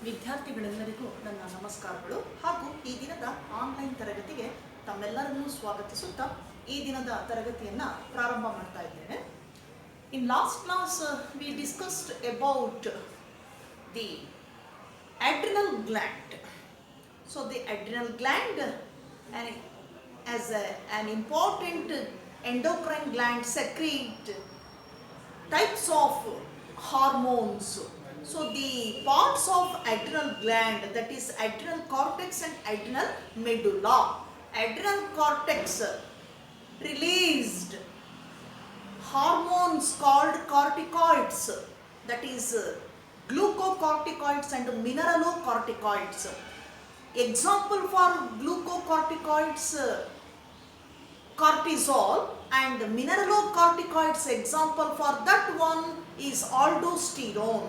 ವಿದ್ಯಾರ್ಥಿಗಳೆಲ್ಲರಿಗೂ ನನ್ನ ನಮಸ್ಕಾರಗಳು ಹಾಗೂ ಈ ದಿನದ ಆನ್ಲೈನ್ ತರಗತಿಗೆ ತಮ್ಮೆಲ್ಲರನ್ನೂ ಸ್ವಾಗತಿಸುತ್ತಾ ಈ ದಿನದ ತರಗತಿಯನ್ನು ಪ್ರಾರಂಭ ಮಾಡ್ತಾ ಇದ್ದೇನೆ. In last class we discussed about the adrenal gland. So the adrenal gland as an important endocrine gland secrete types of hormones. So the parts of adrenal gland, that is adrenal cortex and adrenal medulla. Adrenal cortex released hormones called corticoids, that is glucocorticoids and mineralocorticoids. Example for glucocorticoids, cortisol, and mineralocorticoids, example for that one is aldosterone.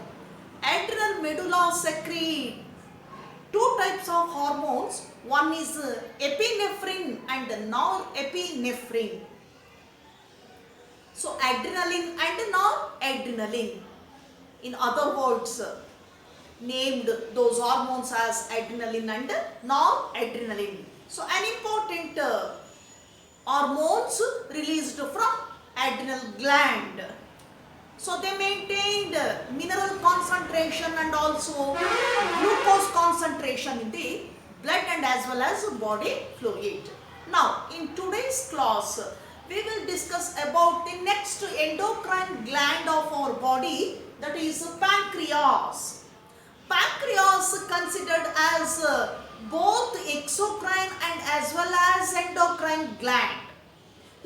Adrenal medulla secrete two types of hormones. One is epinephrine and norepinephrine. So adrenaline and noradrenaline, in other words, named those hormones as adrenaline and noradrenaline. So an important hormones released from adrenal gland. So they maintained mineral concentration and also glucose concentration in the blood and as well as body fluid. Now in today's class we will discuss about the next endocrine gland of our body, that is pancreas. Pancreas considered as both exocrine and as well as endocrine gland.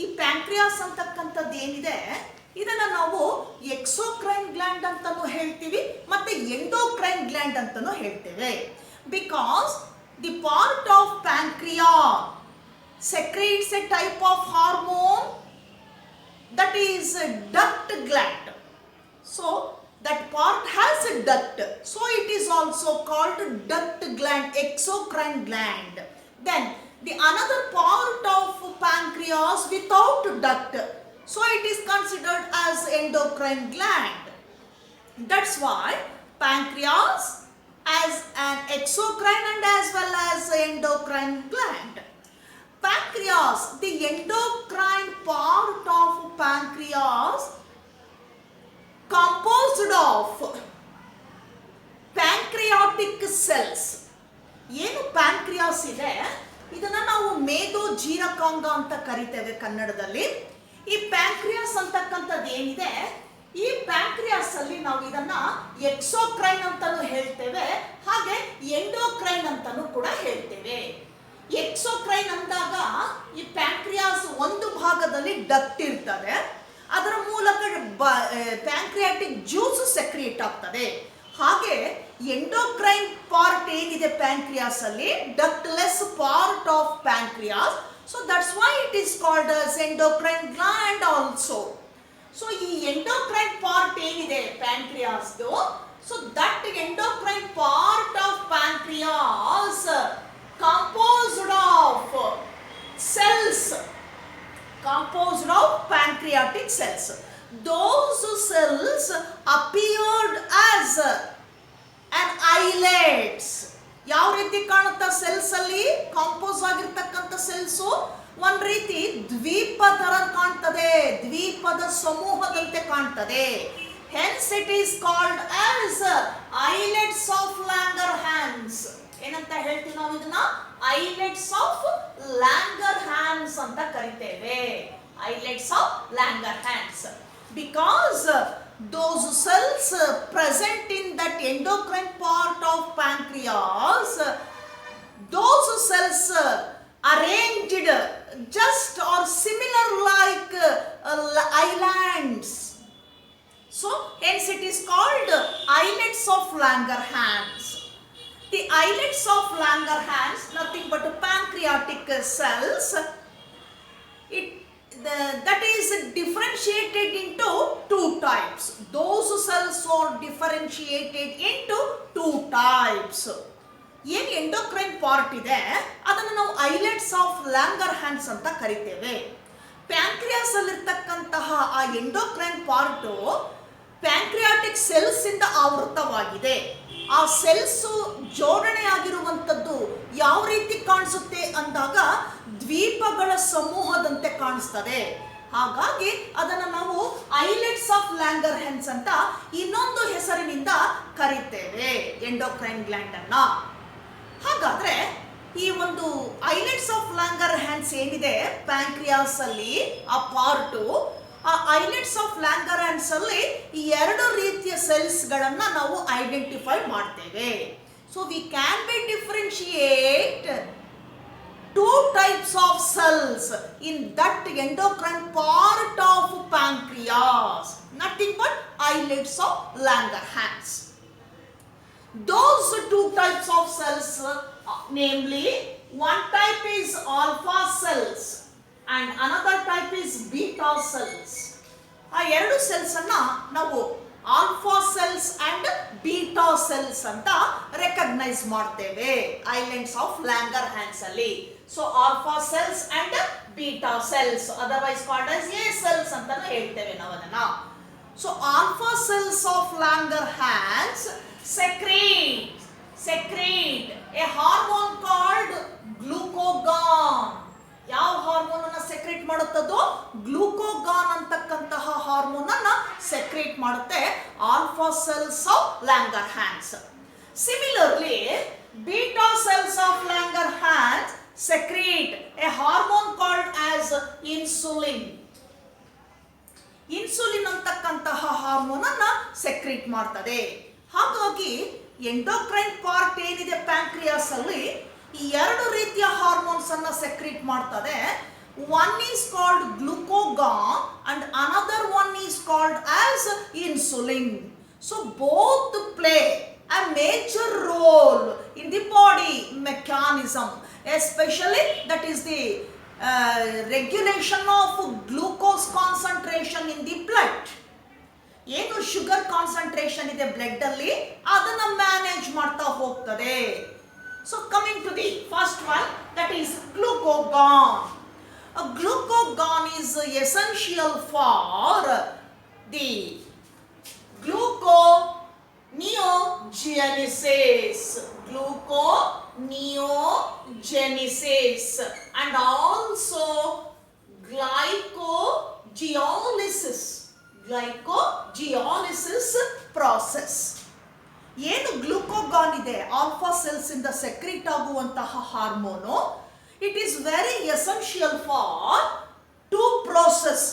ಈ pancreas ಅಂತಕ್ಕಂಥದ್ದು ಏನಿದೆ ಇದನ್ನ ನಾವು exocrine gland ಅಂತಾನೂ ಹೇಳ್ತೀವಿ ಮತ್ತೆ endocrine gland ಅಂತಾನೂ ಹೇಳ್ತೇವೆ. Because the part of pancreas secretes a type of hormone that is a duct gland. So that part has a duct, so it is also called duct gland, exocrine gland. Then the another part of pancreas without duct, so it is considered as endocrine gland. That's why pancreas as an exocrine and as well as endocrine gland. Pancreas, the endocrine part of pancreas composed of pancreatic cells. ಏನು pancreas ಇದೆ ಇದನ್ನ ನಾವು ಮೇದೋ ಜೀರಕಾಂಗ ಅಂತ ಕರಿತೇವೆ ಕನ್ನಡದಲ್ಲಿ. ಈ pancreas ಅಂತಕ್ಕಂಥದ್ದು ಏನಿದೆ ಈ ಪ್ಯಾಂಕ್ರಿಯಾಸ್ ಅಲ್ಲಿ ನಾವು ಇದನ್ನ ಎಕ್ಸೋಕ್ರೈನ್ ಅಂತಾನೂ ಹೇಳ್ತೇವೆ ಹಾಗೆ ಎಂಡೋಕ್ರೈನ್ ಅಂತಾನೂ ಕೂಡ ಹೇಳ್ತೇವೆ. ಎಕ್ಸೋಕ್ರೈನ್ ಅಂದಾಗ ಈ ಪ್ಯಾಂಕ್ರಿಯಾಸ್ ಒಂದು ಭಾಗದಲ್ಲಿ ಡಕ್ಟ್ ಇರ್ತದೆ, ಅದರ ಮೂಲಕ ಪ್ಯಾಂಕ್ರಿಯಾಟಿಕ್ ಜ್ಯೂಸ್ ಸೆಕ್ರಿಯೇಟ್ ಆಗ್ತದೆ. ಹಾಗೆ ಎಂಡೋಕ್ರೈನ್ ಪಾರ್ಟ್ ಏನಿದೆ ಪ್ಯಾಂಕ್ರಿಯಾಸ್ ಅಲ್ಲಿ ductless part of pancreas, so that's why it is called as endocrine gland also. So ಈ ಎಂಡೋಕ್ರೈನ್ ಪಾರ್ಟ್ ಏನಿದೆ ಪ್ಯಾಂಕ್ರಿಯಾಸ್ದು, so that endocrine part of pancreas composed of pancreatic cells. Those cells appeared as an islets. ಯಾವ ರೀತಿ ಕಾಣುತ್ತಾ cells ಅಲ್ಲಿ compost ಆಗಿರ್ತಕ್ಕಂಥ cells ಒಂದ್ ರೀತಿ ದ್ವೀಪ ತರ ಕಾಣ್ತದೆ, ದ್ವೀಪದ ಸಮೂಹದಂತೆ ಕಾಣ್ತದೆ. Hence it is called as islets of Langerhans. ಏನಂತ ಹೇಳ್ತೀವಿ ನಾವು ಇದನ್ನ? ಐಲೆಟ್ಸ್ ಆಫ್ ಲ್ಯಾಂಗರ್ಹ್ಯಾನ್ಸ್ ಅಂತ ಕರಿತೇವೆ. Islets of Langerhans because those cells present in that endocrine part of pancreas, those cells arranged just or similar like islands. So hence it is called islets of Langerhans. The islets of Langerhans, nothing but pancreatic cells. That is differentiated into two types. Those cells are differentiated into two types. ಏನು endocrine part ಇದೆ ಅದನ್ನು ನಾವು islets of Langerhans ಅಂತ ಕರಿತೇವೆ. Pancreas ಅಲ್ಲಿರ್ತಕ್ಕಂತಹ ಆ endocrine part pancreatic cells ಇಂದ ಆವೃತವಾಗಿದೆ. ಆ cells ಜೋಡಣೆ ಆಗಿರುವಂಥದ್ದು ಯಾವ ರೀತಿ ಕಾಣಿಸುತ್ತೆ ಅಂದಾಗ ದ್ವೀಪಗಳ ಸಮೂಹದಂತೆ ಕಾಣಿಸ್ತದೆ. ಹಾಗಾಗಿ ಅದನ್ನು ನಾವು ಐಲೆಟ್ಸ್ ಆಫ್ ಲ್ಯಾಂಗರ್ಹ್ಯಾನ್ಸ್ ಅಂತ ಇನ್ನೊಂದು ಹೆಸರಿನಿಂದ ಕರೀತೇವೆ ಎಂಡೋಕ್ರೈನ್ ಗ್ಲ್ಯಾಂಡ್ ಅನ್ನ. ಹಾಗಾದ್ರೆ ಈ ಒಂದು ಐಲೆಟ್ಸ್ ಆಫ್ ಲ್ಯಾಂಗರ್ಹ್ಯಾನ್ಸ್ ಏನಿದೆ ಪ್ಯಾಂಕ್ರಿಯಾಸ್ ಅಲ್ಲಿ ಆ ಪಾರ್ಟು, ಆ ಐಲೆಟ್ಸ್ ಆಫ್ ಲ್ಯಾಂಗರ್ಹ್ಯಾನ್ಸ್ ಅಲ್ಲಿ ಈ ಎರಡು ರೀತಿಯ ಸೆಲ್ಸ್ ಗಳನ್ನ ನಾವು ಐಡೆಂಟಿಫೈ ಮಾಡ್ತೇವೆ. So we can be differentiate two types of cells in that endocrine part of pancreas, nothing but islets of Langerhans. Those two types of cells, namely one type is alpha cells and another type is beta cells. ಆ ಎರಡು cells ಅನ್ನ ನಾವು alpha cells and beta cells ಅಂತ recognise ಮಾಡ್ತೇವೆ islets of Langerhans ಅಲ್ಲಿ. So alpha cells and beta cells, otherwise called as a cells ಅಂತಾನು ಹೇಳ್ತೇವೆ ನಾವು ಅದನ್ನ. So alpha cells of Langerhans secrete a hormone called glucagon. ಯಾವ ಹಾರ್ಮೋನ್ ಅನ್ನ secrete ಮಾಡುತ್ತದೋ ಗ್ಲೂಕೋಗಾನ್ ಅಂತಕ್ಕಂತಹ ಹಾರ್ಮೋನ್ ಅನ್ನ ಸೆಕ್ರೇಟ್ ಮಾಡುತ್ತೆ alpha cells of Langerhans. Similarly beta cells of Langerhans secrete a hormone called as insulin. Insulin ಅಂತಕ್ಕಂತಹ hormone ಅನ್ನ secrete ಮಾಡ್ತದೆ. ಹಾಗಾಗಿ ಎಂಡೋಕ್ರೈನ್ ಪಾರ್ಟ್ ಏನಿದೆ ಪ್ಯಾಂಕ್ರಿಯಾಸ್ ಅಲ್ಲಿ ಈ ಎರಡು ರೀತಿಯ ಹಾರ್ಮೋನ್ಸ್ ಅನ್ನ ಸೆಕ್ರೇಟ್ ಮಾಡ್ತದೆ. One is called glucagon and another one is called as insulin. So both play a major role in the body mechanism, especially that is the regulation of glucose concentration in the blood. ಏನು sugar concentration ಇದೆ blood ಅಲ್ಲಿ ಅದನ್ನ manage ಮಾಡ್ತಾ ಹೋಗ್ತದೆ. So coming to the first one, that is glucagon. Glucagon is essential for the gluconeogenesis and also glycogeolysis process. ಏನು glucagon ಇದೆ alpha cells ಇಂದ secrete ಆಗುವಂತಹ hormone, it is very essential for to process,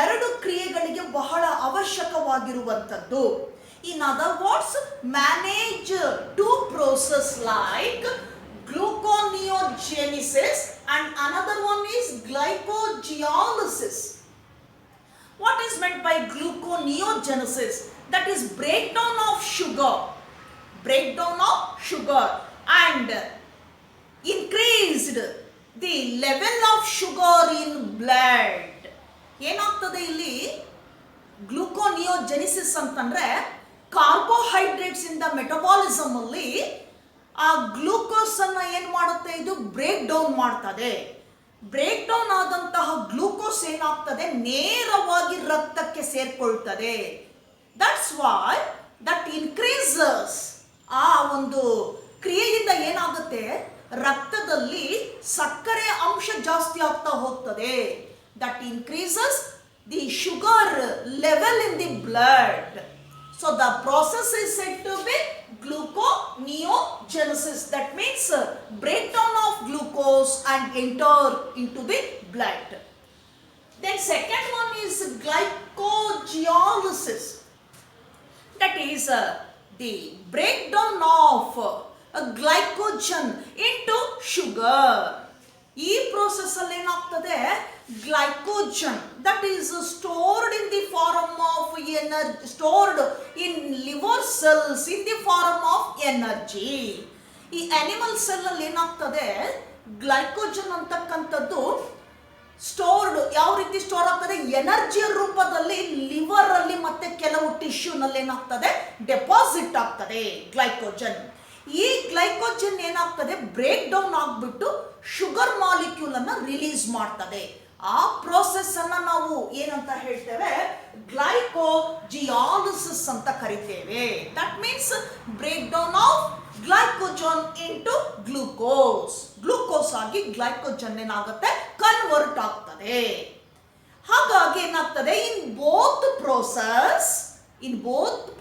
ಎರಡು ಕ್ರಿಯೆಗಳಿಗೆ ಬಹಳ ಅವಶ್ಯಕವಾಗಿರುವಂಥದ್ದು. In other words, manage two process like gluconeogenesis and another one is glycogeolysis. What is meant by gluconeogenesis? That is breakdown of sugar and increased the level of sugar in blood. ಏನಾಗ್ತದೆ ಇಲ್ಲಿ ಗ್ಲೂಕೋನಿಯೋಜೆನಿಸಿಸ್ ಅಂತಂದ್ರೆ carbohydrates ಇಂದ metabolism ಅಲ್ಲಿ ಆ glucose ಅನ್ನ ಏನ್ ಮಾಡುತ್ತೆ, ಇದು ಬ್ರೇಕ್ ಡೌನ್ ಮಾಡ್ತದೆ. ಬ್ರೇಕ್ ಡೌನ್ ಆದಂತಹ ಗ್ಲೂಕೋಸ್ ಏನಾಗ್ತದೆ, ನೇರವಾಗಿ ರಕ್ತಕ್ಕೆ ಸೇರ್ಕೊಳ್ತದೆ. That's why that increases. ಆ ಒಂದು ಕ್ರಿಯೆಯಿಂದ ಏನಾಗುತ್ತೆ, ರಕ್ತದಲ್ಲಿ ಸಕ್ಕರೆ ಅಂಶ ಜಾಸ್ತಿ ಆಗ್ತಾ ಹೋಗ್ತದೆ. That increases the sugar level in the blood. So the process is said to be gluconeogenesis. That means breakdown of glucose and enter into the blood. Then second one is glycogeolysis. That is the breakdown of glycogen into sugar. ಈ process ಅಲ್ಲಿ ಏನಾಗ್ತದೆ, glycogen that is stored in the form of energy, stored in liver cells in the form of energy. ಈ animal cell ಅಲ್ಲಿ ಏನಾಗ್ತದೆ, glycogen ಅಂತಕ್ಕಂಥದ್ದು stored ಯಾವ ರೀತಿ store ಆಗ್ತದೆ, ಎನರ್ಜಿಯ ರೂಪದಲ್ಲಿ ಲಿವರ್ ಅಲ್ಲಿ ಮತ್ತೆ ಕೆಲವು ಟಿಶ್ಯೂನಲ್ಲಿ ಏನಾಗ್ತದೆ, ಡೆಪಾಸಿಟ್ ಆಗ್ತದೆ ಗ್ಲೈಕೋಜನ್. ಈ ಗ್ಲೈಕೋಜನ್ ಏನಾಗ್ತದೆ, ಬ್ರೇಕ್ ಡೌನ್ ಆಗ್ಬಿಟ್ಟು ಶುಗರ್ ಮಾಲಿಕ್ಯೂಲ್ ಅನ್ನ ರಿಲೀಸ್ ಮಾಡ್ತದೆ. ಆ ಪ್ರೋಸೆಸ್ ಅನ್ನ ನಾವು ಏನಂತ ಹೇಳ್ತೇವೆ, ಗ್ಲೈಕೋಜಿಯಾಲಿಸಿಸ್ ಗ್ಲೈಕೋಲಿಸಿಸ್ ಅಂತ ಕರಿತೇವೆ. That means break down of glycogen into glucose. Glucose ಆಗಿ ಗ್ಲೈಕೋಜನ್ ಏನಾಗುತ್ತೆ, ಕನ್ವರ್ಟ್ ಆಗ್ತದೆ. ಹಾಗಾಗಿ ಏನಾಗ್ತದೆ, in both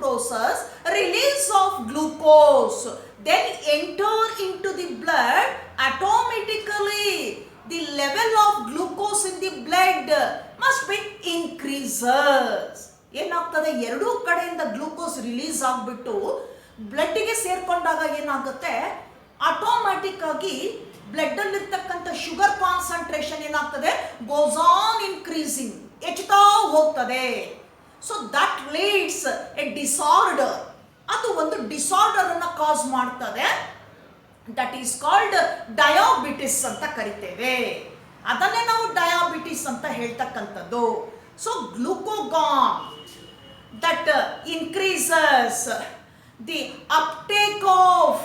process release of glucose then enter into the blood. Automatically the level of glucose in the blood must be increases. ಏನಾಗ್ತದೆ, ಎರಡೂ ಕಡೆಯಿಂದ glucose release ಆಗಿಬಿಟ್ಟು ಬ್ಲಡ್ಗೆ ಸೇರ್ಕೊಂಡಾಗ ಏನಾಗುತ್ತೆ, ಆಟೋಮ್ಯಾಟಿಕ್ ಆಗಿ ಬ್ಲಡ್ ಅಲ್ಲಿ ಇರ್ತಕ್ಕಂಥ ಶುಗರ್ ಕಾನ್ಸಂಟ್ರೇಷನ್ ಏನಾಗ್ತದೆ, ಗೋಸ್ ಆನ್ ಇನ್ಕ್ರೀಸಿಂಗ್, ಹೆಚ್ಚುತ್ತಾ ಹೋಗ್ತದೆ. So that leads A disorder. ಅದು ಒಂದು ಡಿಸಾರ್ಡರ್ ಅನ್ನ ಕಾಸ್ ಮಾಡ್ತದೆ. ದಟ್ ಈಸ್ ಕಾಲ್ಡ್ ಡಯಾಬಿಟಿಸ್ ಅಂತ ಕರಿತೇವೆ. ಅದನ್ನೇ ನಾವು ಡಯಾಬಿಟಿಸ್ ಅಂತ ಹೇಳ್ತಕ್ಕಂಥದ್ದು. So glucagon that increases the uptake of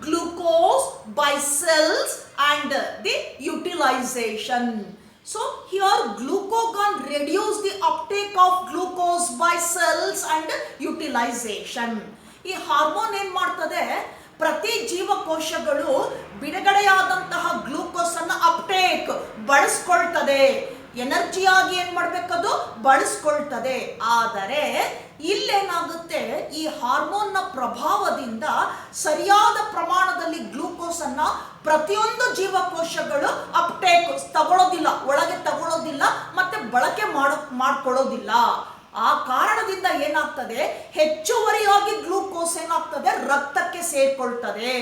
glucose by cells and the utilization. So here glucagon reduce the uptake of glucose by cells and utilization. ಈ hormone ಏನ್ ಮಾಡ್ತದೆ, ಪ್ರತಿ ಜೀವಕೋಶಗಳು ಬಿಡುಗಡೆಯಾದಂತಹ ಗ್ಲೂಕೋಸ್ ಅನ್ನ ಅಪ್ಟೇಕ್ ಬಳಸ್ಕೊಳ್ತದೆ, ಎನರ್ಜಿಯಾಗಿ ಏನ್ ಮಾಡ್ಬೇಕದು ಬಳಸ್ಕೊಳ್ತದೆ. ಆದರೆ ಇಲ್ಲೇನಾಗುತ್ತೆ, ಈ ಹಾರ್ಮೋನ್ನ ಪ್ರಭಾವದಿಂದ ಸರಿಯಾದ ಪ್ರಮಾಣದಲ್ಲಿ ಗ್ಲೂಕೋಸ್ ಅನ್ನ ಪ್ರತಿಯೊಂದು ಜೀವಕೋಶಗಳು ಅಪ್ಟೇಕ್ ತಗೊಳ್ಳೋದಿಲ್ಲ, ಒಳಗೆ ತಗೊಳ್ಳೋದಿಲ್ಲ, ಮತ್ತೆ ಬಳಕೆ ಮಾಡ್ಕೊಳ್ಳೋದಿಲ್ಲ. ಆ ಕಾರಣದಿಂದ ಏನಾಗ್ತದೆ, ಹೆಚ್ಚುವರಿಯಾಗಿ ಗ್ಲೂಕೋಸ್ ಏನಾಗ್ತದೆ, ರಕ್ತಕ್ಕೆ ಸೇರ್ಕೊಳ್ತದೆ.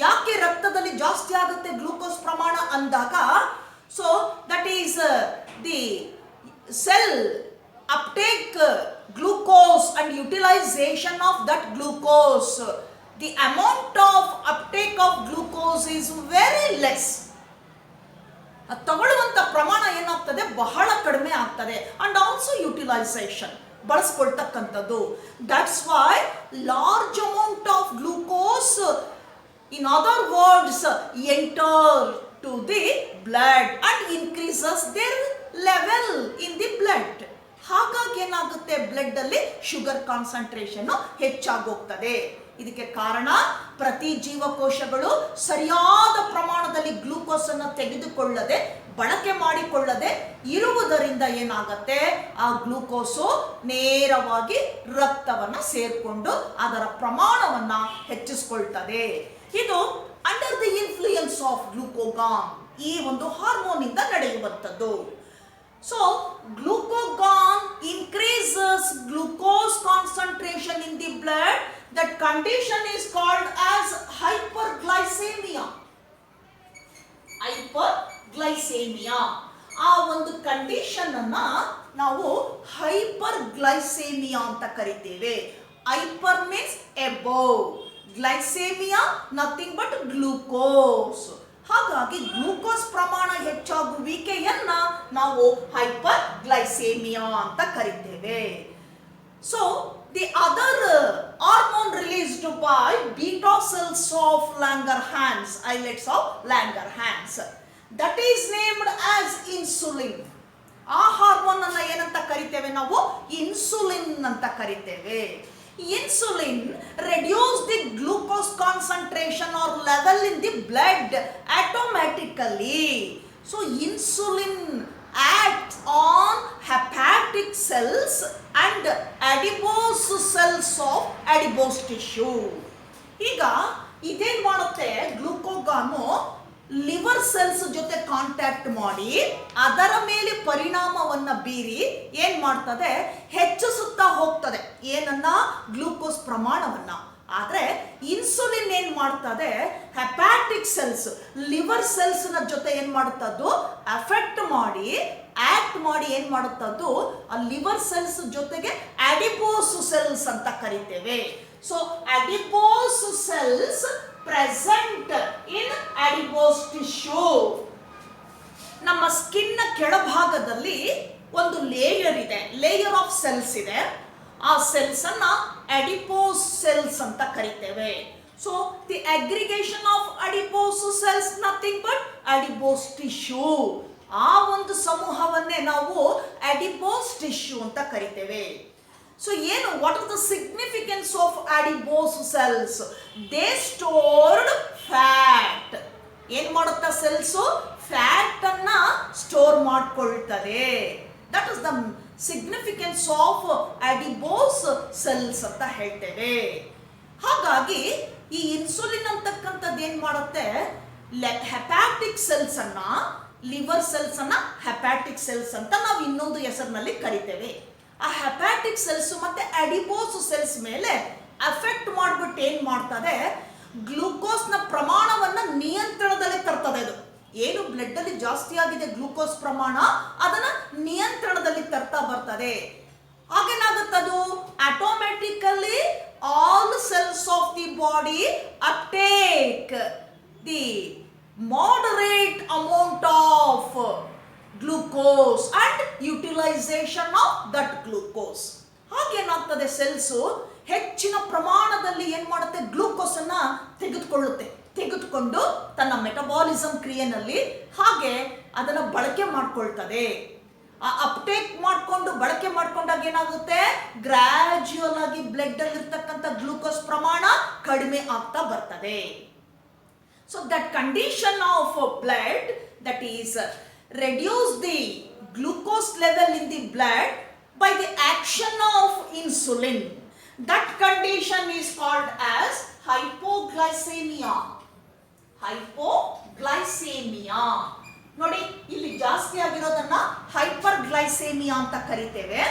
ಯಾಕೆ ರಕ್ತದಲ್ಲಿ ಜಾಸ್ತಿ ಆಗುತ್ತೆ ಗ್ಲೂಕೋಸ್ ಪ್ರಮಾಣ ಅಂದಾಗ, so that is the cell uptake glucose and utilization of that glucose. The amount of uptake of glucose is very less. ತಗೊಳ್ಳುವಂತ ಪ್ರಮಾಣ ಏನಾಗ್ತದೆ, ಬಹಳ ಕಡಿಮೆ ಆಗ್ತದೆ. ಅಂಡ್ ಆಲ್ಸೋ ಯುಟಿಲೈಸೇಷನ್ ಬಳಸ್ಕೊಳ್ತಕ್ಕಂಥದ್ದು. That's why large amount of glucose, in other words, enter to the blood and increases their level in the blood. ಹಾಗಾಗಿ ಏನಾಗುತ್ತೆ, blood ಅಲ್ಲಿ sugar concentration ಹೆಚ್ಚಾಗೋಗ್ತದೆ. ಇದಕ್ಕೆ ಕಾರಣ ಪ್ರತಿ ಜೀವಕೋಶಗಳು ಸರಿಯಾದ ಪ್ರಮಾಣದಲ್ಲಿ ಗ್ಲೂಕೋಸ್ ಅನ್ನು ತೆಗೆದುಕೊಳ್ಳದೆ, ಬಳಕೆ ಮಾಡಿಕೊಳ್ಳದೆ ಇರುವುದರಿಂದ ಏನಾಗುತ್ತೆ, ಆ ಗ್ಲೂಕೋಸು ನೇರವಾಗಿ ರಕ್ತವನ್ನ ಸೇರ್ಕೊಂಡು ಅದರ ಪ್ರಮಾಣವನ್ನ ಹೆಚ್ಚಿಸಿಕೊಳ್ತದೆ. ಇದು under the influence of glucagon, ಈ ಒಂದು ಹಾರ್ಮೋನ್ ಇಂದ ನಡೆಯುವಂಥದ್ದು. So glucagon increases glucose concentration in the blood. That condition is called as hyperglycaemia. Hyperglycaemia, ಆ ಒಂದು ಕಂಡೀಷನ್ ಅನ್ನ ನಾವು ಹೈಪರ್ಗ್ಲೈಸೇಮಿಯಾ ಅಂತ ಕರಿತೇವೆ. Hyper means above, glycaemia nothing but glucose. ಹಾಗಾಗಿ ಗ್ಲೂಕೋಸ್ ಪ್ರಮಾಣ ಹೆಚ್ಚಾಗುವಿಕೆಯನ್ನ ನಾವು ಹೈಪರ್ ಗ್ಲೈಸೇಮಿಯಾ ಅಂತ ಕರಿತೇವೆ. So the other hormone released by beta cells of Langerhans, islets of Langerhans, that is named as insulin. ಆ ಹಾರ್ಮೋನ್ ಅನ್ನ ಏನಂತ ಕರಿತೇವೆ ನಾವು, ಇನ್ಸುಲಿನ್ ಅಂತ ಕರಿತೇವೆ. Insulin reduce the glucose concentration or level in the blood automatically. So insulin acts on hepatic cells and adipose cells of adipose tissue. ಈಗ ಇದೇನ್ ಮಾಡುತ್ತೆ, ಗ್ಲೂಕೋಗಾನು ಲಿವರ್ ಸೆಲ್ಸ್ ಜೊತೆ ಕಾಂಟ್ಯಾಕ್ಟ್ ಮಾಡಿ ಅದರ ಮೇಲೆ ಪರಿಣಾಮವನ್ನ ಬೀರಿ ಏನ್ ಮಾಡ್ತದೆ, ಹೆಚ್ಚಿಸುತ್ತಾ ಹೋಗ್ತದೆ. ಏನನ್ನ, ಗ್ಲೂಕೋಸ್ ಪ್ರಮಾಣವನ್ನ. ಆದ್ರೆ ಇನ್ಸುಲಿನ್ ಏನ್ ಮಾಡ್ತದೆ, ಹೆಪಾಟಿಕ್ ಸೆಲ್ಸ್, ಲಿವರ್ ಸೆಲ್ಸ್ ನ ಜೊತೆ ಏನ್ ಮಾಡುತ್ತದ್ದು, ಅಫೆಕ್ಟ್ ಮಾಡಿ, ಆಕ್ಟ್ ಮಾಡಿ ಏನ್ ಮಾಡುತ್ತದ್ದು, ಆ ಲಿವರ್ ಸೆಲ್ಸ್ ಜೊತೆಗೆ ಅಡಿಪೋಸ್ ಸೆಲ್ಸ್ ಅಂತ ಕರಿತೇವೆ. So adipose cells present in adipose tissue. ನಮ್ಮ ಸ್ಕಿನ್ ಕೆಳಭಾಗದಲ್ಲಿ ಒಂದು ಲೇಯರ್ ಇದೆ, ಲೇಯರ್ ಆಫ್ ಸೆಲ್ಸ್ ಇದೆ. ಆ ಸೆಲ್ಸ್ ಅನ್ನ ಅಡಿಪೋಸ್ ಸೆಲ್ಸ್ ಅಂತ ಕರಿತೇವೆ. So the aggregation of adipose cells nothing but adipose tissue. ಆ ಒಂದು ಸಮೂಹವನ್ನೇ ನಾವು ಅಡಿಪೋಸ್ ಟಿಶ್ಯೂ ಅಂತ ಕರಿತೇವೆ. ಸೊ ಏನು, what is the significance of adipose cells? They stored fat. ಏನ್ ಮಾಡುತ್ತಾ ಸೆಲ್ಸು? ಫ್ಯಾಟ್ ಅನ್ನ ಸ್ಟೋರ್ ಮಾಡ್ಕೊಳ್ತದೆ. That is the significance of adipose cells ಅಂತ ಹೇಳ್ತೇವೆ. ಹಾಗಾಗಿ ಈ ಇನ್ಸುಲಿನ್ ಅಂತಕ್ಕಂಥದ್ದು ಏನ್ ಮಾಡುತ್ತೆ, ಹೆಪಾಟಿಕ್ ಸೆಲ್ಸ್ ಅನ್ನ, ಲಿವರ್ ಸೆಲ್ಸ್ ಅನ್ನ ಹೆಪಾಟಿಕ್ ಸೆಲ್ಸ್ ಅಂತ ನಾವು ಇನ್ನೊಂದು ಹೆಸರಿನಲ್ಲಿ ಕರಿತೇವೆ. ಆ ಹೆಪಾಟಿಕ್ ಸೆಲ್ಸ್ ಮತ್ತೆ ಅಡಿಬೋಸ್ ಸೆಲ್ಸ್ ಮೇಲೆ ಅಫೆಕ್ಟ್ ಮಾಡ್ಬಿಟ್ಟು ಏನ್ ಮಾಡ್ತದೆ, ಗ್ಲೂಕೋಸ್ ನ ಪ್ರಮಾಣವನ್ನ ನಿಯಂತ್ರಣದಲ್ಲಿ ತರ್ತದೆ. ಅದು ಏನು ಬ್ಲಡ್ ಅಲ್ಲಿ ಜಾಸ್ತಿ ಆಗಿದೆ ಗ್ಲೂಕೋಸ್ ಪ್ರಮಾಣ, ಅದನ್ನ ನಿಯಂತ್ರಣದಲ್ಲಿ ತರ್ತಾ ಬರ್ತದೆ. ಆಗೇನಾಗುತ್ತದು, automatically all cells of the body uptake the moderate amount of glucose and utilization of that glucose. ಹಾಗೇನಾಗ್ತದೆ, ಸೆಲ್ಸು ಹೆಚ್ಚಿನ ಪ್ರಮಾಣದಲ್ಲಿ ಏನ್ ಮಾಡುತ್ತೆ, ಗ್ಲೂಕೋಸ್ ಅನ್ನ ತೆಗೆದುಕೊಂಡು ತನ್ನ ಮೆಟಬಾಲಿಸಮ್ ಕ್ರಿಯೆನಲ್ಲಿ ಹಾಗೆ ಅದನ್ನ ಬಳಕೆ ಮಾಡ್ಕೊಳ್ತದೆ. ಆ ಅಪ್ಟೇಕ್ ಮಾಡ್ಕೊಂಡು ಬಳಕೆ ಮಾಡ್ಕೊಂಡಾಗ ಏನಾಗುತ್ತೆ, ಗ್ರಾಜುಯಲ್ ಆಗಿ ಬ್ಲಡ್ ಅಲ್ಲಿ ಇರ್ತಕ್ಕಂಥ ಗ್ಲೂಕೋಸ್ ಪ್ರಮಾಣ ಕಡಿಮೆ ಆಗ್ತಾ ಬರ್ತದೆ. So that condition of blood, that is reduce the glucose level in the blood by the action of insulin. That condition is called as hypoglycemia. Hypoglycemia. ನೋಡಿ, ಇಲ್ಲಿ ಜಾಸ್ತಿ ಆಗಿರೋದನ್ನ ಹೈಪರ್ಗ್ಲೈಸೇಮಿಯಾ ಅಂತ ಕರಿತೇವೆ.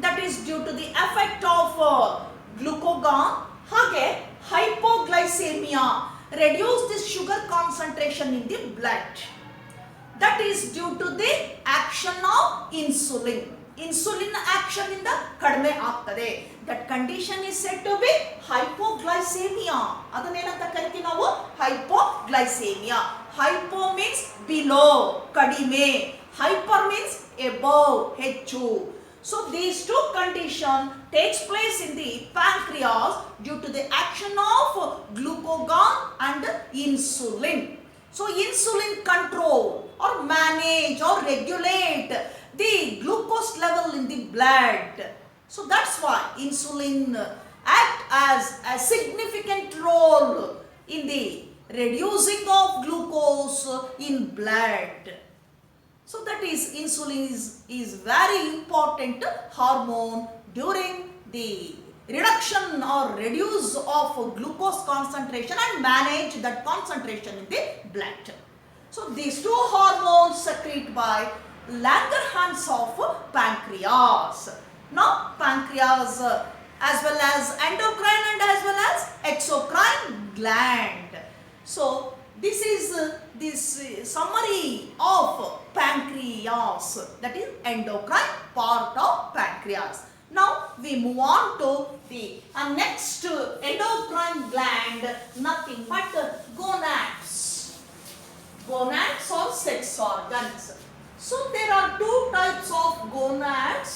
That is due to the effect of glucagon. ಹಾಗೆ hypoglycemia reduce the sugar concentration in the blood. That is due to the action of insulin. Insulin action ಇಂದ ಕಡಿಮೆ ಆಗ್ತದೆ. That condition is said to be hypoglycemia. ಅದನ್ನೇನಂತ ಕರಿತೀವಿ ನಾವು? hypoglycemia. Hypo means below, ಕಡಿಮೆ. Hyper means above, ಹೆಚ್ಚು. So these two conditions takes place in the pancreas due to the action of glucagon and insulin. So insulin control or manage or regulate the glucose level in the blood. So that's why insulin act as a significant role in the reducing of glucose in blood. So that is, insulin is very important hormone during the reduction or reduce of glucose concentration and manage that concentration in the blood. So these two hormones secreted by Langerhans of pancreas. Now pancreas as well as endocrine and as well as exocrine gland. So this is this summary of pancreas, that is endocrine part of pancreas. Now we move on to the next endocrine gland, nothing but gonads. Gonads or sex organs. So there are two types of gonads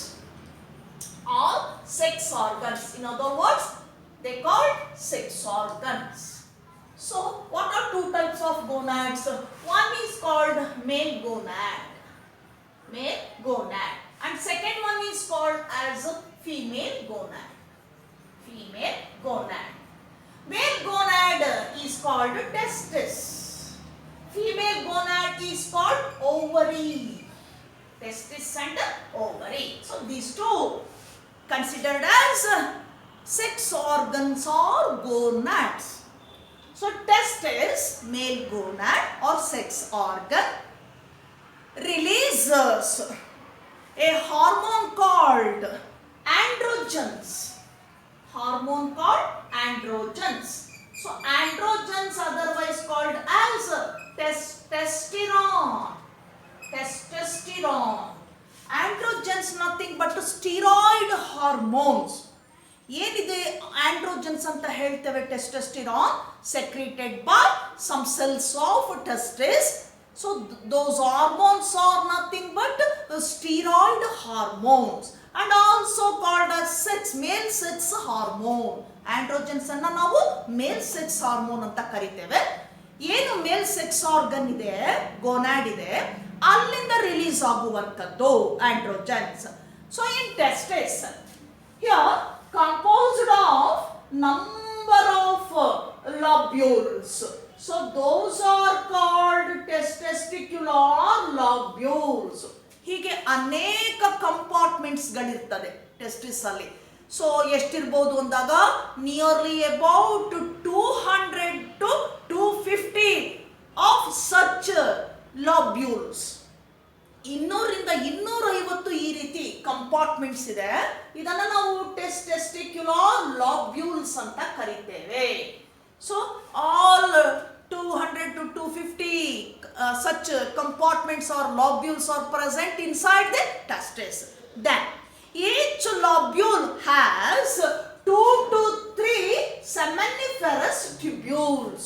or sex organs. In other words, they called sex organs. So what are two types of gonads? One is called male gonad, and second one is called as female gonad. Male gonad is called testis. Female gonad is called ovary. Testis and ovary. So these two considered as sex organs or gonads. So testis, male gonad or sex organ, releases a hormone called androgens. So androgens, otherwise called as testosterone. Androgens nothing but steroid hormones. ಏನಿದೆ androgens ಅಂತ ಹೇಳ್ತೇವೆ, testosterone secreted by some cells of testis. So those hormones are nothing but steroid hormones and also called as male sex hormone. Androgens ಅನ್ನ ನಾವು male sex hormone ಅಂತ ಕರಿತೇವೆ. ಏನು ಮೇಲ್ sex organ ಇದೆ, ಗೋನಾಡ್ ಇದೆ, ಅಲ್ಲಿಂದ ರಿಲೀಸ್ ಆಗುವಂಥದ್ದು androgens. So in testis, Here composed of number of lobules. So those are called testicular lobules. ಹೀಗೆ ಅನೇಕ ಕಂಪಾರ್ಟ್ಮೆಂಟ್ಸ್ ಗಳಿರ್ತದೆ ಟೆಸ್ಟಿಸ್ ಅಲ್ಲಿ. ಸೊ ಎಷ್ಟಿರ್ಬೋದು ಅಂದಾಗ nearly about 200 to 250 of such lobules. 200ರಿಂದ 250 ಈ ರೀತಿ ಕಂಪಾರ್ಟ್ಮೆಂಟ್ಸ್ ಇದೆ. ಇದನ್ನ ನಾವು ಟೆಸ್ಟಿಕ್ಯುಲರ್ ಲಾಬ್ಯೂಲ್ಸ್ ಅಂತ ಕರಿತೇವೆ. So all 200 to 250 such compartments or lobules are present inside the testis. Then each lobule has 2 to 3 seminiferous tubules.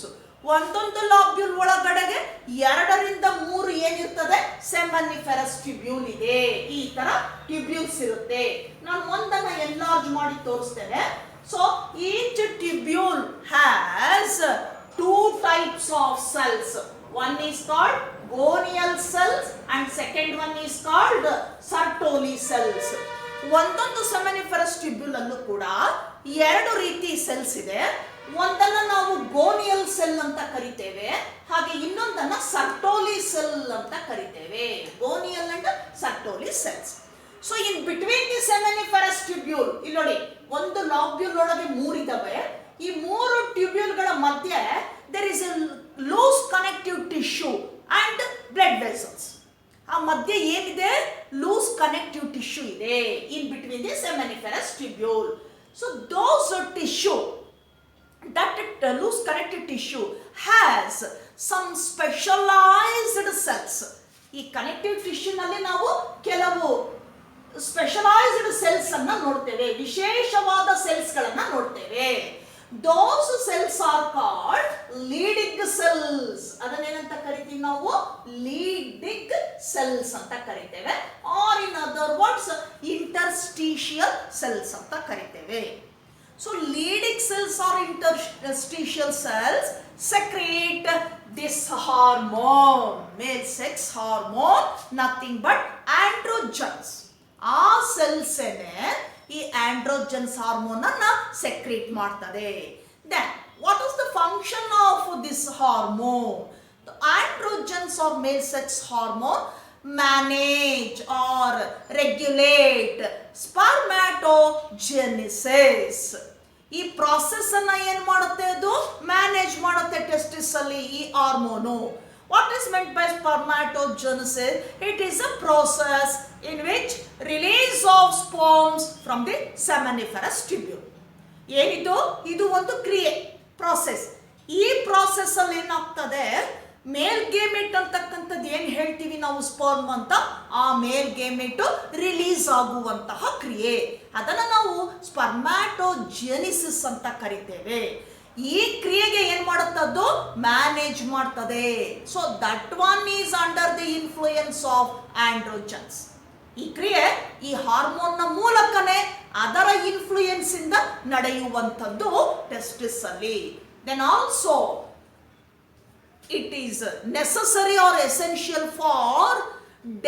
ಒಂದೊಂದು ಲಾಬ್ಯೂಲ್ ಒಳಗಡೆಗೆ 2ರಿಂದ 3 ಏನಿರ್ತದೆ ಸೆಮನಿಫೆರಸ್ ಟ್ಯೂಬ್ಯೂಲ್ ಇದೆ. ಈ ತರ ಟ್ಯೂಬ್ಯೂಲ್ಸ್ ಇರುತ್ತೆ. ನಾನು ಒಂದನ್ನ ಎನ್ಲಾರ್ಜ್ ಮಾಡಿ ತೋರಿಸ್ತೇನೆ. So each tubule has 2 types of cells. One is called gonial cells and second one is called Sertoli cells. ಒಂದೊಂದು ಸೆಮನಿಫೆರಸ್ ಟ್ಯೂಬ್ಯೂಲ್ ಅಲ್ಲೂ ಕೂಡ 2 ರೀತಿ ಸೆಲ್ಸ್ ಇದೆ. ಒಂದನ್ನ ನಾವು ಗೋನಿಯಲ್ ಸೆಲ್ ಅಂತ ಕರಿತೇವೆ, ಹಾಗೆ ಇನ್ನೊಂದನ್ನ ಸರ್ಟೋಲಿ ಸೆಲ್ ಅಂತ ಕರಿತೇವೆ. Gonial and Sertoli cells. So in between the seminiferous tubule, ಇಲ್ಲಿ ನೋಡಿ ಒಂದು ಲಾಬ್ಯೂಲ್ ಒಳಗೆ 3 ಇದಾವೆ. ಈ 3 ಟ್ಯೂಬ್ಯೂಲ್ಗಳ ಮಧ್ಯೆ there is a loose connective tissue and blood vessels. ಆ ಮಧ್ಯೆ ಏನಿದೆ ಲೂಸ್ ಕನೆಕ್ಟಿವ್ ಟಿಶ್ಯೂ ಇದೆ in between the seminiferous tubule. So those tissue, that loose connective tissue has some specialized cells. ಈ ಕನೆಕ್ಟಿವ್ ಟಿಶ್ಯೂ ನಲ್ಲಿ ನಾವು ಕೆಲವು ಸ್ಪೆಷಲೈಸ್ಡ್ ಸೆಲ್ಸ್ ಅನ್ನ ನೋಡ್ತೇವೆ, ವಿಶೇಷವಾದ ಸೆಲ್ಸ್ ಗಳನ್ನ ನೋಡ್ತೇವೆ. Those cells are called Leydig cells. ಅದನ್ನೇನಂತ ಕರಿತೀವಿ ನಾವು? Leydig cells ಅಂತ ಕರಿತೇವೆ. Or in other words interstitial cells ಅಂತ ಕರಿತೇವೆ. So Leydig cells or interstitial cells secrete this hormone, male sex hormone, nothing but androgens. ಆ ಸೆಲ್ಸ್ ಈ ಆಂಡ್ರೋಜನ್ಸ್ ಹಾರ್ಮೋನ್ ಅನ್ನ secrete ಮಾಡ್ತದೆ. Then what is the function of this hormone? Androgens are male sex hormone manage or regulate spermatogenesis. ಈ process ಅನ್ನ ಏನ್ ಮಾಡುತ್ತೆ? ಅದು manage ಮಾಡುತ್ತೆ ಟೆಸ್ಟಿಸ್ ಅಲ್ಲಿ ಈ hormone. What is meant by spermatogenesis? It is a process in which release of sperms from the seminiferous tubule. ಏನಿದು? ಇದು ಒಂದು ಕ್ರಿಯೆ, ಪ್ರಾಸೆಸ್. ಈ ಪ್ರಾಸೆಸ್ ಅಲ್ಲಿ ಏನಾಗ್ತದೆ, ಮೇಲ್ ಗೇಮೆಟ್ ಅಂತಕ್ಕಂಥದ್ದು ಏನ್ ಹೇಳ್ತೀವಿ ನಾವು ಸ್ಪರ್ಮ್ ಅಂತ, ಆ ಮೇಲ್ ಗೇಮೆಟ್ ರಿಲೀಸ್ ಆಗುವಂತಹ ಕ್ರಿಯೆ, ಅದನ್ನ ನಾವು ಸ್ಪರ್ಮ್ಯಾಟೋಜೆನಿಸಿಸ್ ಅಂತ ಕರಿತೇವೆ. ಈ ಕ್ರಿಯೆಗೆ ಏನ್ ಮಾಡುತ್ತದ್ದು? ಮ್ಯಾನೇಜ್ ಮಾಡ್ತದೆ. So that one is under the influence of androgens. ಈ ಕ್ರಿಯೆ ಈ ಹಾರ್ಮೋನ್ ನ ಮೂಲಕನೇ ಅದರ ಇನ್ಫ್ಲೂಯೆನ್ಸ್ ಇಂದ ನಡೆಯುವಂಥದ್ದು ಟೆಸ್ಟಿಸ್ ಅಲ್ಲಿ. Then also it is necessary or essential for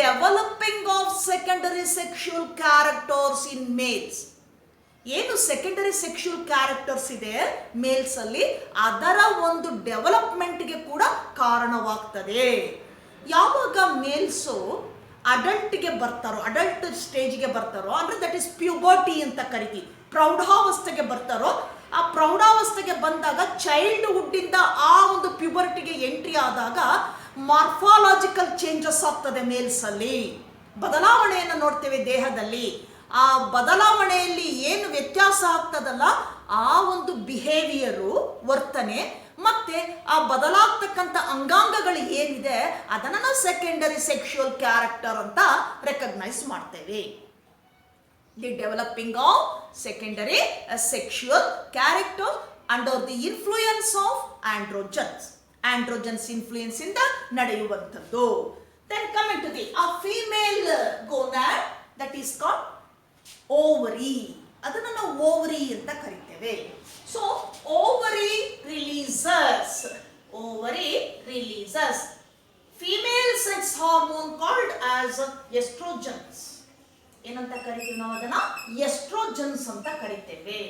developing of secondary sexual characters in males. ಏನು ಸೆಕೆಂಡರಿ ಸೆಕ್ಷುವಲ್ ಕ್ಯಾರೆಕ್ಟರ್ಸ್ ಇದೆ ಮೇಲ್ಸ್ ಅಲ್ಲಿ, ಅದರ ಒಂದು ಡೆವಲಪ್ಮೆಂಟ್ಗೆ ಕೂಡ ಕಾರಣವಾಗ್ತದೆ. ಯಾವಾಗ ಮೇಲ್ಸು ಅಡಲ್ಟ್ಗೆ ಬರ್ತಾರೋ, ಅಡಲ್ಟ್ ಸ್ಟೇಜ್ಗೆ ಬರ್ತಾರೋ, ಅಂದ್ರೆ ದಟ್ ಈಸ್ ಪ್ಯೂಬರ್ಟಿ ಅಂತ ಕರಿತೀವಿ, ಪ್ರೌಢಾವಸ್ಥೆಗೆ ಬರ್ತಾರೋ, ಆ ಪ್ರೌಢಾವಸ್ಥೆಗೆ ಬಂದಾಗ ಚೈಲ್ಡ್ಹುಡ್ ಇಂದ ಆ ಒಂದು ಪ್ಯೂಬರ್ಟಿಗೆ ಎಂಟ್ರಿ ಆದಾಗ ಮಾರ್ಫಾಲಜಿಕಲ್ ಚೇಂಜಸ್ ಆಗ್ತದೆ ಮೇಲ್ಸ್ ಅಲ್ಲಿ, ಬದಲಾವಣೆಯನ್ನು ನೋಡ್ತೇವೆ ದೇಹದಲ್ಲಿ. ಆ ಬದಲಾವಣೆಯಲ್ಲಿ ಏನು ವ್ಯತ್ಯಾಸ ಆಗ್ತದಲ್ಲ, ಆ ಒಂದು ಬಿಹೇವಿಯರು, ವರ್ತನೆ, ಮತ್ತೆ ಆ ಬದಲಾಗ್ತಕ್ಕಂಥ ಅಂಗಾಂಗಗಳು ಏನಿದೆ ಅದನ್ನ ನಾವು ಸೆಕೆಂಡರಿ ಸೆಕ್ಷುವಲ್ ಕ್ಯಾರೆಕ್ಟರ್ ಅಂತ ರೆಕಗ್ನೈಸ್ ಮಾಡ್ತೇವೆ. The developing of secondary sexual character under the influence of androgens. Androgens influence ಇಂದ ನಡೆಯುವಂಥದ್ದು. ದೆನ್ ಕಮಿಂಗ್ ಟು ದಿ ಆ female gonad, that is called ovary. ಅದನ್ನು ನಾವು ಓವರಿ ಅಂತ ಕರಿತೇವೆ. So ovary releases female sex hormone called as estrogens. ಏನಂತ ಕರಿತೀವಿ ನಾವು ಅದನ್ನ ಎಸ್ಟ್ರೋಜನ್ಸ್ ಅಂತ ಕರಿತೇವೆ.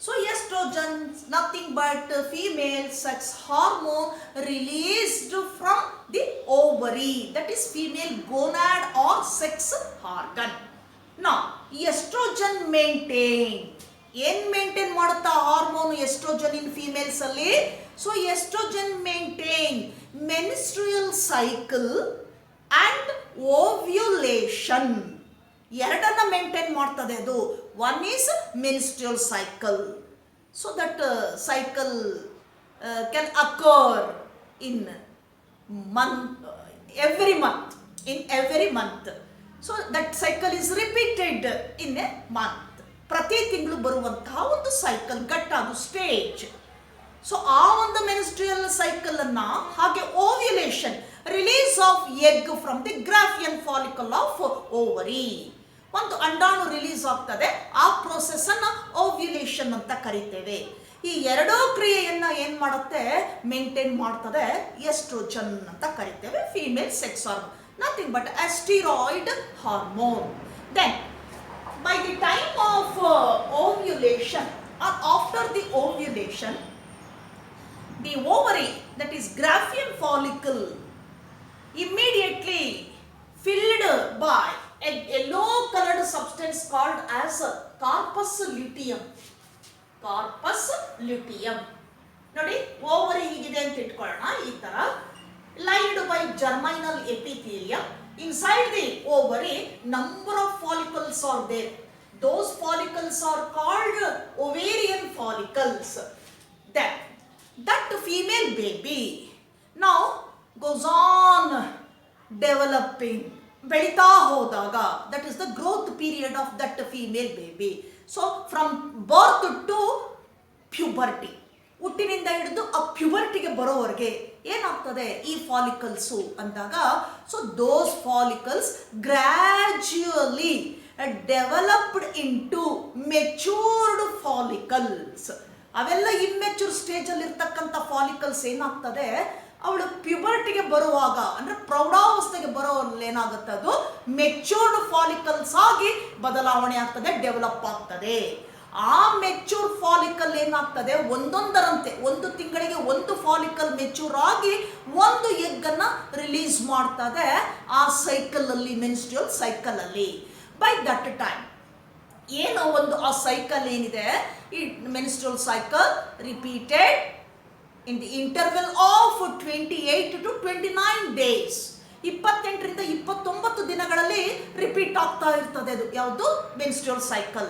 So estrogens nothing but female sex hormone released from the ovary, that is female gonad or sex organ. Now estrogen ಏನ್ ಮೇಂಟೈನ್ ಮಾಡುತ್ತಾ ಹಾರ್ಮೋನ್ ಎಸ್ಟ್ರೋಜನ್ ಇನ್ ಫೀಮೇಲ್ಸ್ ಅಲ್ಲಿ? So estrogen maintain menstrual cycle and ovulation, ಎರಡನ್ನ maintain ಮಾಡ್ತದೆ ಅದು. One is menstrual cycle, so that cycle can occur in every month. So that cycle is repeated in a month. ಪ್ರತಿ ತಿಂಗಳು ಬರುವಂತಹ ಒಂದು cycle ಗಟ್ಟಾದ stage. So ಆ ಒಂದು menstrual cycle ಅನ್ನ, ಹಾಗೆ ovulation, release of egg from the Graafian follicle of ovary, ಒಂದು ಅಂಡಾಣು ರಿಲೀಸ್ ಆಗ್ತದೆ, ಆ ಪ್ರೋಸೆಸ್ ಅನ್ನ ಓವ್ಯುಲೇಷನ್ ಅಂತ ಕರಿತೇವೆ. ಈ ಎರಡೂ ಕ್ರಿಯೆಯನ್ನ ಏನ್ ಮಾಡುತ್ತೆ, ಮೇಂಟೈನ್ ಮಾಡ್ತದೆ ಎಸ್ಟ್ರೋಜನ್ ಅಂತ ಕರಿತೇವೆ. Female sex hormone, nothing but a steroid hormone. Then by the time of ovulation or after the ovulation, the ovary, that is Graafian follicle, immediately filled by a yellow colored substance called as corpus luteum. Corpus luteum ನೋಡಿ, ovary ಹೀಗಿದೆ ಅಂತ ಇಟ್ಕೊಳ್ಳೋಣ. ಈ ತರ lined by germinal epithelium. Inside the ovary, number of follicles are there. Those follicles are called ovarian follicles. Then that female baby now goes on developing, ಬೆಳೀತಾ ಹೋದಾಗ, that is the growth period of that female baby. So from birth to puberty, ಹುಟ್ಟಿನಿಂದ ಹಿಡಿದು ಆ ಪ್ಯೂಬರ್ಟಿಗೆ ಬರೋವರೆಗೆ ಏನಾಗ್ತದೆ ಈ ಫಾಲಿಕಲ್ಸು ಅಂದಾಗ, so those follicles gradually developed into matured follicles. ಅವೆಲ್ಲ immature ಸ್ಟೇಜಲ್ಲಿ ಇರ್ತಕ್ಕಂಥ ಫಾಲಿಕಲ್ಸ್ ಏನಾಗ್ತದೆ, ಅವಳು ಪ್ಯೂಬರ್ಟಿಗೆ ಬರುವಾಗ ಅಂದ್ರೆ ಪ್ರೌಢಾವಸ್ಥೆಗೆ ಬರೋಲ್ಲಿ ಏನಾಗುತ್ತೆ, ಅದು ಮೆಚೂರ್ಡ್ ಫಾಲಿಕಲ್ಸ್ ಆಗಿ ಬದಲಾವಣೆ ಆಗ್ತದೆ, ಡೆವಲಪ್ ಆಗ್ತದೆ. ಆ ಮೆಚೂರ್ ಫಾಲಿಕಲ್ ಏನಾಗ್ತದೆ, ಒಂದೊಂದರಂತೆ, ಒಂದು ತಿಂಗಳಿಗೆ ಒಂದು ಫಾಲಿಕಲ್ ಮೆಚೂರ್ ಆಗಿ ಒಂದು ಎಗ್ ಅನ್ನ ರಿಲೀಸ್ ಮಾಡ್ತದೆ ಆ ಸೈಕಲ್ ಅಲ್ಲಿ, ಮೆನ್ಸ್ಟ್ರುಯಲ್ ಸೈಕಲ್ ಅಲ್ಲಿ. ಬೈ ದಟ್ ಟೈಮ್ ಏನೋ ಒಂದು ಆ ಸೈಕಲ್ ಏನಿದೆ, ಈ menstrual cycle repeated in the interval of 28 to 29 days, 28ರಿಂದ 29 ದಿನಗಳಲ್ಲಿ ರಿಪೀಟ್ ಆಗ್ತಾ ಇರ್ತದೆ ಅದು. ಯಾವುದು? Menstrual cycle.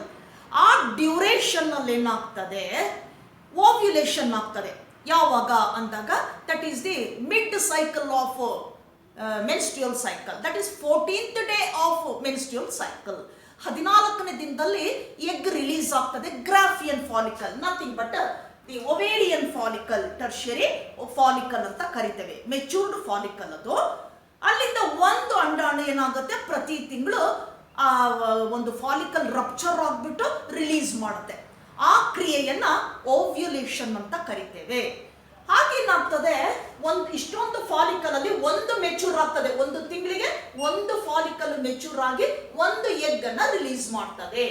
ಆ ಡ್ಯೂರೇಷನ್ ಅಲ್ಲಿ ಏನಾಗ್ತದೆ, ಓವ್ಯುಲೇಷನ್ ಆಗ್ತದೆ. ಯಾವಾಗ ಅಂದಾಗ, that is the mid cycle of menstrual cycle, that is 14th day of menstrual cycle. 14ನೇ ದಿನದಲ್ಲಿ ಎಗ್ ರಿಲೀಸ್ ಆಗ್ತದೆ, Graafian follicle, nothing but the ovarian follicle, tertiary follicle ಅಂತ ಕರಿತೇವೆ, ಮೆಚೂರ್ಡ್ ಫಾಲಿಕಲ್ ಅದು. ಅಲ್ಲಿಂದ ಒಂದು ಅಂಡಾಣು ಏನಾಗುತ್ತೆ, ಪ್ರತಿ ತಿಂಗಳು ಆ ಒಂದು ಫಾಲಿಕಲ್ ರಪ್ಚರ್ ಆಗ್ಬಿಟ್ಟು ರಿಲೀಸ್ ಮಾಡುತ್ತೆ. ಆ ಕ್ರಿಯೆಯನ್ನ ಓವ್ಯುಲೇಷನ್ ಅಂತ ಕರಿತೇವೆ. ಹಾಗೇನಾಗ್ತದೆ, ಇಷ್ಟೊಂದು ಫಾಲಿಕಲ್ ಅಲ್ಲಿ ಒಂದು ಮೆಚೂರ್ ಆಗ್ತದೆ, ಒಂದು ತಿಂಗಳಿಗೆ ಒಂದು ಫಾಲಿಕಲ್ ಮೆಚೂರ್ ಆಗಿ ಒಂದು ಎಗ್ ಅನ್ನ ರಿಲೀಸ್ ಮಾಡ್ತದೆ.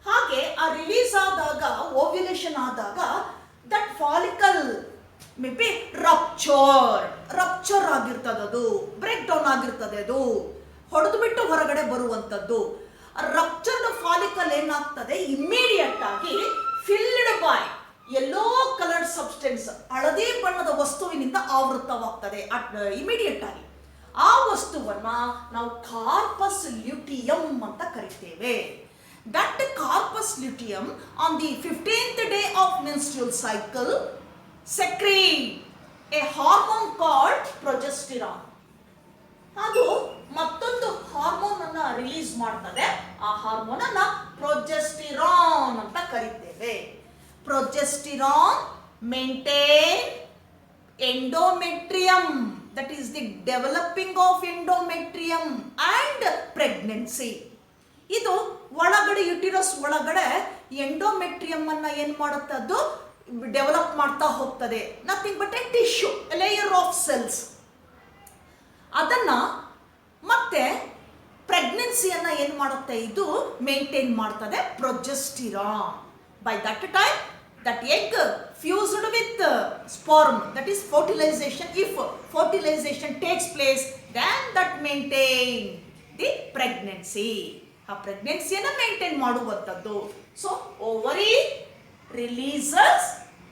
ಹಾಗೆ ಆ ರಿಲೀಸ್ ಆದಾಗ, ಓವ್ಯುಲೇಷನ್ ಆದಾಗ, that follicle may be rupture ಆಗಿರ್ತದೆ, ಅದು ಬ್ರೇಕ್ ಡೌನ್ ಆಗಿರ್ತದೆ, ಅದು ಹೊಡೆದು ಬಿಟ್ಟು ಹೊರಗಡೆ ಬರುವಂಥದ್ದು. ರಪ್ಚರ್ಡ್ ಫಾಲಿಕಲ್ ಏನಾಗ್ತದೆ, ಇಮ್ಮಿಡಿಯೇಟ್ ಆಗಿ filled by yellow coloured substance, ಹಳದಿ ಬಣ್ಣದ ವಸ್ತುವಿನಿಂದ ಆವೃತವಾಗ್ತದೆ ಇಮಿಡಿಯೇಟ್ ಆಗಿ. ಆ ವಸ್ತುವನ್ನ ನಾವು ಕಾರ್ಪಸ್ ಲ್ಯೂಟಿಯಂ ಅಂತ ಕರಿತೇವೆ. That corpus luteum on the 15th day of menstrual cycle secrete a hormone called progesterone. ಅದು ಮತ್ತೊಂದು ಹಾರ್ಮೋನ್ ಅನ್ನ ರಿಲೀಸ್ ಮಾಡ್ತದೆ. ಆ ಹಾರ್ಮೋನ್ ಅನ್ನ ಪ್ರೊಜೆಸ್ಟಿರಾನ್ ಅಂತ ಕರಿತೇವೆ. Progesterone maintain endometrium, that is the developing of endometrium and pregnancy. ಇದು ಒಳಗಡೆ ಯುಟಿರಸ್ ಒಳಗಡೆ ಎಂಡೋಮೆಟ್ರಿಯಂ ಅನ್ನ ಏನ್ ಮಾಡುತ್ತೆ, ಅದು ಡೆವಲಪ್ ಮಾಡ್ತಾ ಹೋಗ್ತದೆ. Nothing but A tissue, layer of cells. ಅದನ್ನ ಮತ್ತೆ ಪ್ರೆಗ್ನೆನ್ಸಿಯನ್ನು ಏನು ಮಾಡುತ್ತೆ, ಇದು ಮೇಂಟೈನ್ ಮಾಡ್ತದೆ progesterone. By that time that egg fused with sperm, that is fertilization. If fertilization takes place, then that maintain the pregnancy. ಆ ಪ್ರೆಗ್ನೆನ್ಸಿಯನ್ನು ಮೇಂಟೈನ್ ಮಾಡುವಂಥದ್ದು. So ovary releases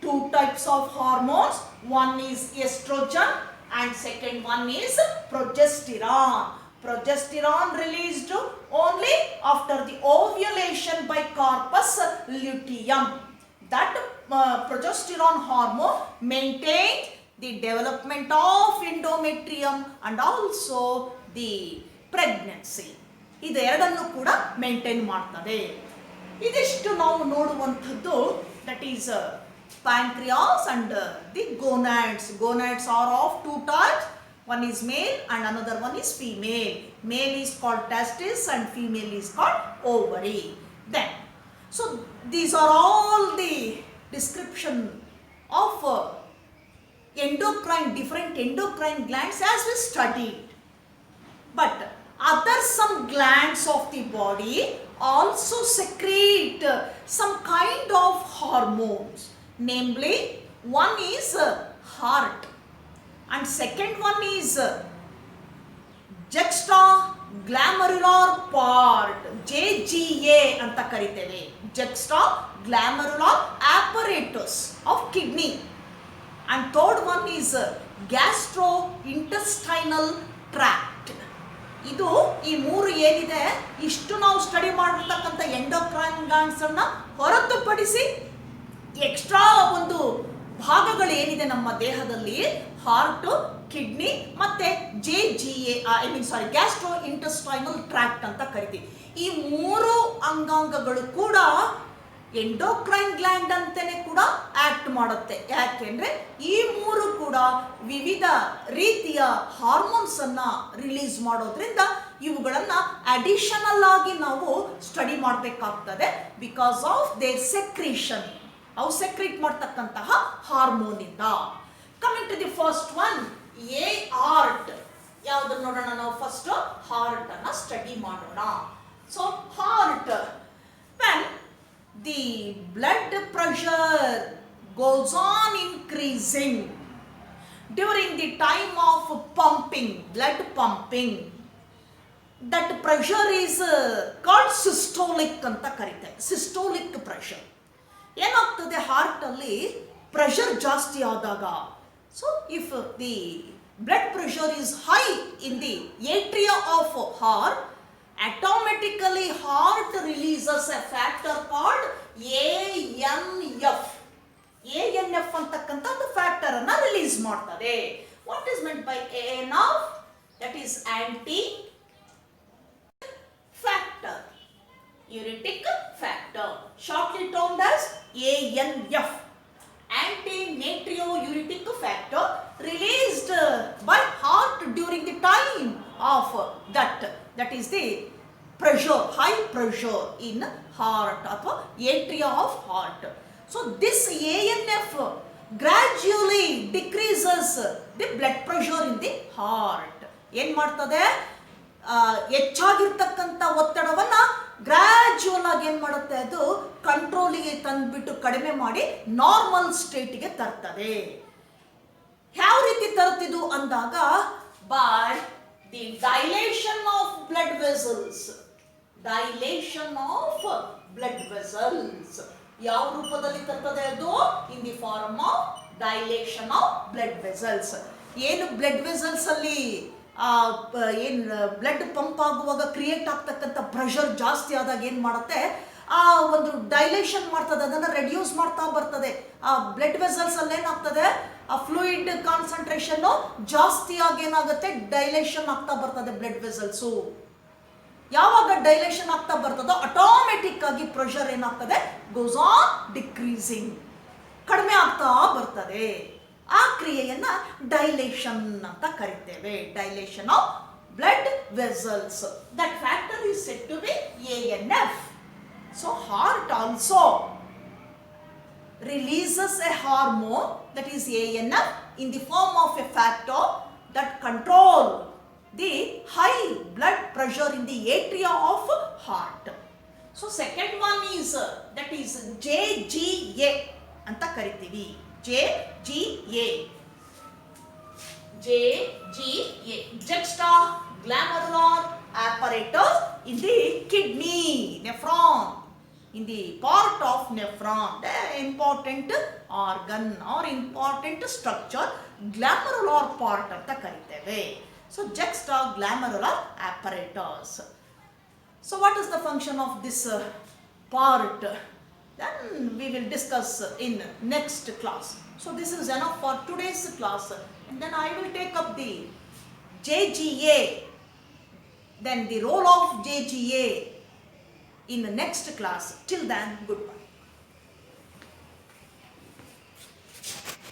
two types of hormones. One is estrogen and second one is progesterone. Progesterone released only after the ovulation by corpus luteum. That progesterone hormone maintains the development of endometrium and also the pregnancy. ಇದೆರಡನ್ನು ಕೂಡ maintain ಮಾಡ್ತದೆ. ಇದಿಷ್ಟು ನಾವು ನೋಡುವಂಥದ್ದು that is pancreas and the gonads. Gonads are of two types. One is male and another one is female. Male is called testis and female is called ovary. Then, so these are all the description of endocrine, different endocrine glands as we studied. But other some glands of the body also secrete some kind of hormones. Namely, one is heart and second one is juxtaglomerular part, JGA anta kariteve. Juxtaglomerular apparatus of kidney. And third one is gastrointestinal tract. ಇದು ಈ ಮೂರು ಏನಿದೆ, ಇಷ್ಟು ನಾವು study ಮಾಡಿರ್ತಕ್ಕಂಥ endocrine glands ಅನ್ನ ಹೊರತುಪಡಿಸಿ extra ಒಂದು ಭಾಗಗಳು ಏನಿದೆ ನಮ್ಮ ದೇಹದಲ್ಲಿ, ಹಾರ್ಟ್, ಕಿಡ್ನಿ ಮತ್ತೆ ಗ್ಯಾಸ್ಟ್ರೋ ಇಂಟೆಸ್ಟೈನಲ್ ಟ್ರ್ಯಾಕ್ಟ್ ಅಂತ ಕರಿತೀವಿ. ಈ ಮೂರು ಅಂಗಾಂಗಗಳು ಕೂಡ ಎಂಡೋಕ್ರೈನ್ ಗ್ಲ್ಯಾಂಡ್ ಅಂತಾನೆ ಕೂಡ ಆಕ್ಟ್ ಮಾಡುತ್ತೆ. ಯಾಕೆಂದ್ರೆ ಈ ಮೂರು ಕೂಡ ವಿವಿಧ ರೀತಿಯ ಹಾರ್ಮೋನ್ಸ್ ಅನ್ನ ರಿಲೀಸ್ ಮಾಡೋದ್ರಿಂದ ಇವುಗಳನ್ನ ಅಡಿಷನಲ್ ಆಗಿ ನಾವು ಸ್ಟಡಿ ಮಾಡಬೇಕಾಗ್ತದೆ. ಬಿಕಾಸ್ ಆಫ್ ದೇರ್ ಸೆಕ್ರೀಷನ್, ಅವು ಸೆಕ್ರೀಟ್ ಮಾಡ್ತಕ್ಕಂತಹ ಹಾರ್ಮೋನ್ ಇಂದ. Coming to the first one, a heart. ಯಾವ್ದನ್ನ ನೋಡೋಣ ನಾವು? ಫಸ್ಟ್ ಹಾರ್ಟ್ ಅನ್ನ ಸ್ಟಡಿ ಮಾಡೋಣ. So heart, when the blood pressure goes on increasing during the time of pumping, blood pumping, that pressure is called systolic anta karitare. Systolic pressure ಏನಾಗ್ತದೆ, heart ಅಲ್ಲಿ pressure ಜಾಸ್ತಿ ಆದಾಗ, so if the blood pressure is high in the atria of heart, automatically heart releases a factor called ANF. ANF ಅಂತಕ್ಕಂಥ ಒಂದು factor ಅನ್ನ release ಮಾಡ್ತದೆ. What is meant by ANF? That is anti factor, uretic factor, shortly termed as ANF, anti-natriuretic factor, released by heart during the time of that is the pressure, high pressure in heart ಅಥವಾ atria of heart. So this ANF gradually decreases the blood pressure in the heart. ಏನ್ ಮಾಡ್ತದೆ, ಹೆಚ್ಚಾಗಿರ್ತಕ್ಕಂಥ ಒತ್ತಡವನ್ನ gradual ಆಗಿ ಏನ್ ಮಾಡುತ್ತೆ, ಅದು ಕಂಟ್ರೋಲಿಗೆ ತಂದ್ಬಿಟ್ಟು ಕಡಿಮೆ ಮಾಡಿ normal ಸ್ಟೇಟ್ಗೆ ತರ್ತದೆ. ಯಾವ ರೀತಿ ತರ್ತಿದ್ದು ಅಂದಾಗ, by the dilation of blood vessels. Dilation of blood vessels ಯಾವ ರೂಪದಲ್ಲಿ ತರ್ತದೆ ಅದು? In the form of dilation of blood vessels. ಏನು ಬ್ಲಡ್ ವೆಸಲ್ಸ್ ಅಲ್ಲಿ ಏನು ಬ್ಲಡ್ ಪಂಪ್ ಆಗುವಾಗ ಕ್ರಿಯೇಟ್ ಆಗ್ತಕ್ಕಂಥ ಪ್ರೆಷರ್ ಜಾಸ್ತಿ ಆದಾಗ ಏನು ಮಾಡುತ್ತೆ, ಆ ಒಂದು ಡೈಲೇಷನ್ ಮಾಡ್ತದೆ, ಅದನ್ನು ರೆಡ್ಯೂಸ್ ಮಾಡ್ತಾ ಬರ್ತದೆ. ಆ ಬ್ಲಡ್ ವೆಸಲ್ಸ್ ಅಲ್ಲಿ ಏನಾಗ್ತದೆ, ಆ ಫ್ಲೂಯಿಡ್ ಕಾನ್ಸಂಟ್ರೇಷನ್ ಜಾಸ್ತಿ ಆಗಿ ಏನಾಗುತ್ತೆ, ಡೈಲೇಷನ್ ಆಗ್ತಾ ಬರ್ತದೆ ಬ್ಲಡ್ ವೆಸಲ್ಸು. ಯಾವಾಗ ಡೈಲೇಷನ್ ಆಗ್ತಾ ಬರ್ತದೋ ಆಟೋಮೆಟಿಕ್ ಆಗಿ ಪ್ರೆಷರ್ ಏನಾಗ್ತದೆ, ಗೋಸ್ ಆನ್ ಡಿಕ್ರೀಸಿಂಗ್, ಕಡಿಮೆ ಆಗ್ತಾ ಬರ್ತದೆ. ಆ ಕ್ರಿಯೆಯನ್ನ ಡೈಲೇಷನ್ ಅಂತ ಕರಿತೇವೆ, dilation of blood vessels. That factor is said to be ANF. So heart also releases a hormone that is ANF in the form of a factor that control the high blood pressure in the atria of heart. So second one is that is JGA ಅಂತ ಕರಿತೀವಿ. JGA juxtaglomerular apparatus in the kidney, nephron, in the part of nephron, the important organ or important structure glomerular part ಅಂತ ಕರಿತೇವೆ. So juxtaglomerular apparatus. So what is the function of this part? Then we will discuss in next class. So this is enough for today's class, and then I will take up the JGA, then the role of JGA in the next class. Till then, goodbye.